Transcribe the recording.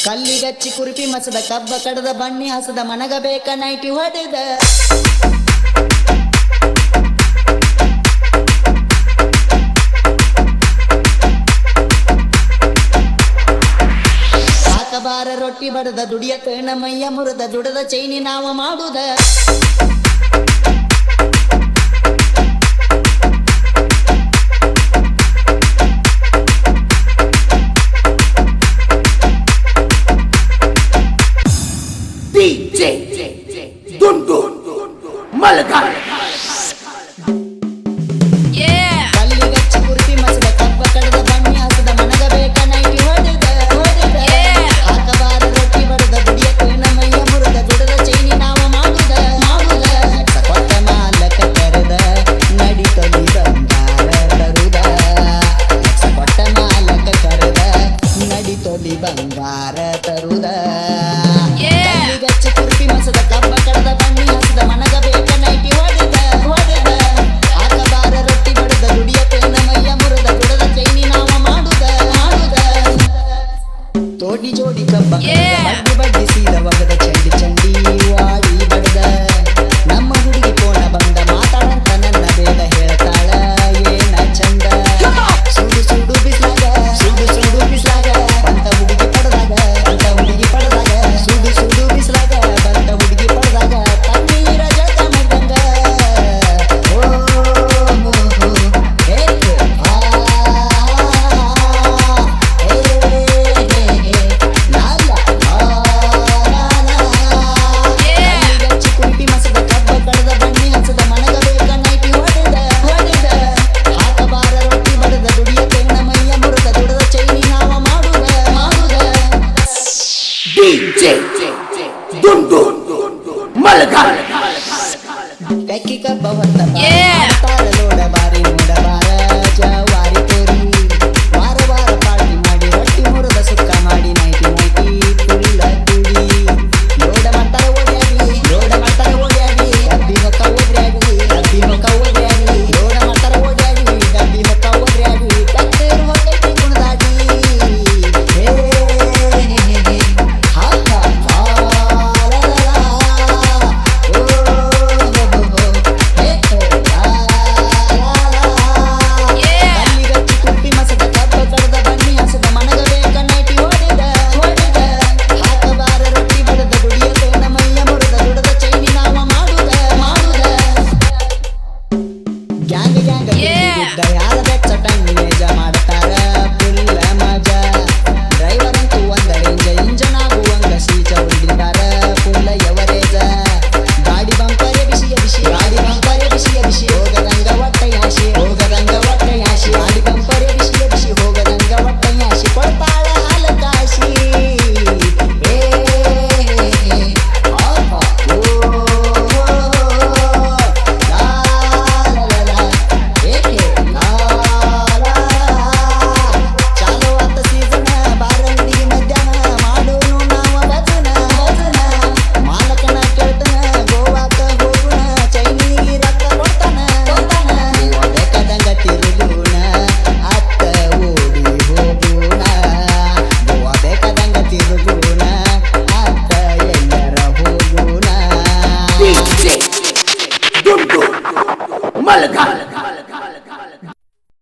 ಕಲ್ಲಿಗಚ್ಚಿ ಕುರುಪಿ ಮಸದ ಕಬ್ಬ ಕಡದ ಬಣ್ಣಿ ಹಸದ ಮನಗ ಬೇಕ ನೈಟಿ ಹೊಡೆದ ಸಾಕಬಾರ ರೊಟ್ಟಿ ಬಡದ ದುಡಿಯ ಕಣ ಮೈಯ ಮುರದ ದುಡದ ಚೈನಿ ನಾವು ಮಾಡುದ ದುಂಡು ಮಲಗ ಕಲ್ಲಿಗಚ್ಚಿ ಕುರುಪಿ ಮಸದ ಕಬ್ಬ ಕಡದ ಬಣ್ಣಿ ಹಸದ ಮನಗ ಬೇಕ ನೈಟಿ ಹೊಡೆದ ಹಾಕಬಾರ ರೊಟ್ಟಿ ಬಡದ ದುಡಿಯ ಕಣ ಮೈಯ ಮುರದ ದುಡದ ಚೈನಿ ನಾವು ಮಾಡುದ ಕೊಟ್ಟ ಮಾಲಕ ಕರೆದ ನಡಿತೊಲಿ ಬಂಗಾರ ತರುದ ಕೊಟ್ಟ ಮಾಲಕ ಕರೆದ ನಡಿತೊಲಿ ಬಂಗಾರ ತರುದ ಕಲ್ಲಿಗಚ್ಚಿ ಕುರುಪಿ ಮಸದ ಕಬ್ಬ ಕಡದ ಬಣ್ಣಿ ಹಸದ ಮನಗ ಬೇಕ ನೈಟಿ ಹೊಡೆದ ಹಾಕಬಾರ ರೊಟ್ಟಿ ಬಡದ ದುಡಿಯ ಕಣ ಮೈಯ ಮುರದ ದುಡದ ಚೈನಿ ನಾವ ಮಾಡುದ ತೋಡಿ ಜೋಡಿ ಕಬ್ಬ ಬಡ್ಡಿ ಬಡ್ಡಿ ಸೀದ ಒಗದ ಚಂಡಿ ಚಂಡಿ ವಾಡಿ ಬಡದ ನಮ್ಮ ಹುಡುಗಿ ಕೋಣ ಬಂದ ಮಾತಾಡಂತ ನನ್ನ ಬೇಗ ಹೇಳ್ತಾಳ ಏನ ಚಂದ ಸುಡು ಸುಡು ಬಿಸ್ಲಾಗ ಬಂತ ಹುಡುಗಿ ಪಡೆದಾಗ ಸುಡು ಸುಡು ಬಿಸ್ಲಾಗ ಬಂತ ಹುಡುಗಿ ಪಡೆದಾಗ ತಣ್ಣೀರ ಜಳಕ ಮಾಡ್ದಂಗ ಓ ಕಲ್ಲಿಗಚ್ಚಿ ಕುರುಪಿ ಮಸದ ಕಬ್ಬ ಕಡದ ಬಣ್ಣಿ ಹಸದ ಮನಗ ಬೇಕ ನೈಟಿ ಹೊಡೆದ ಹಾಕಬಾರ ರೊಟ್ಟಿ ಬಡದ ದುಡಿಯ ಕಣ ಮೈಯ ಮುರದ ದುಡದ ಚೈನಿ ನಾವ ಮಾಡುದ ದುಂಡು ಮಲಗ ಕಕ್ಕಿ ಕಬ್ಬ ಹೊತ್ತ ತಾಳ ಲೋಡ ಬಾರಿ ನೋಡಬಾರ ಜವಾರಿ ತೋರಿ ವಾರ ವಾರ ಪಾರ್ಟಿ ಮಾಡಿ ರೊಟ್ಟಿ ಮುರದ ಸುಕ್ಕ ಮಾಡಿ ನೈಟಿ ಕುಲ್ಲ ಕುಡಿ ಲೋಡ ಮಾಡ್ತಾರ ಓಡ್ಯಾಡಿ ಡಬ್ಬಿ ಹೊಕ್ಕ ಓದ್ರ್ಯಾಡಿ ಲೋಡ ಮಾಡ್ತಾರ ಓಡ್ಯಾಡಿ ಡಬ್ಬಿ ಹೊಕ್ಕ ಓದ್ರ್ಯಾಡಿ ಕತ್ತೇರು ಹೊಕ್ಕೈತಿ ಕುಣದಾಡಿ ಕಲ್ಲಿಗಚ್ಚಿ ಕುರುಪಿ ಮಸದ ಕಬ್ಬ ಕಡದ ಬಣ್ಣಿ ಹಸದ ಮನಗ ಬೇಕ ನೈಟಿ ಹೊಡೆದ ಹಾಕಬಾರ ರೊಟ್ಟಿ ಬಡದ ದುಡಿಯ ಕಣ ಮೈಯ ಮುರದ ದುಡದ ಚೈನಿ ನಾವ ಮಾಡುದ ಗ್ಯಾಂಗ್ ಬಿದ್ದ ಯಾರ ಬೆಚ್ಚ ಟನ್ನೇಜ ಮಾಡ್ತಾರ ಫುಲ್ಲ ಮಜಾ ಡ್ರೈವರ್ ಅಂತೂ ಒಂದ ರೇಂಜ ಇಂಜನ್ ಆಗುವಂಗ ಸೀಜ ಹೊಂದಿದ್ದಾರ ಫುಲ್ಲ ಎವರೇಜ ಗಾಡಿ ಬಂಪರೆ ಬಿಸಿಯ ಬಿಸಿ ಹೋಗದಂಗ ಹೊಟ್ಟೆ ಯಾಶಿ ಗಾಡಿ ಬಂಪರೆ ಬಿಸಿ ಹೋಗದಂಗ ಹೊಟ್ಟೆ ಯಾಶಿ ಕೊಡ್ತಾಳ ಹಾಲ ಕಾಶಿ ಚಾಲು ಆತ ಸೀಸನ ಬಾರಂಗಿ ಮಧ್ಯಾಹ್ನ ಮಾಡೋನು ನಾವ ಭಜನ ಮಾಲಕನ ಕೇಳ್ತನ ಗೋವಾಕ ಹೋಗುಣ ಚೈನಿಗೆ ರೊಕ್ಕ ಕೊಡ್ತಾನ ಬೇಕಾದಂಗ ತಿರುಗುಣ ಅತ್ತ ಓಡಿ ಹೋಗುಣ ಗೋವಾ ಬೇಕಾದಂಗ ತಿರುಗುಣ ಅತ್ತ ಎಲ್ಲರ ಹೋಗುಣ ದುಂಡು ಮಲಗ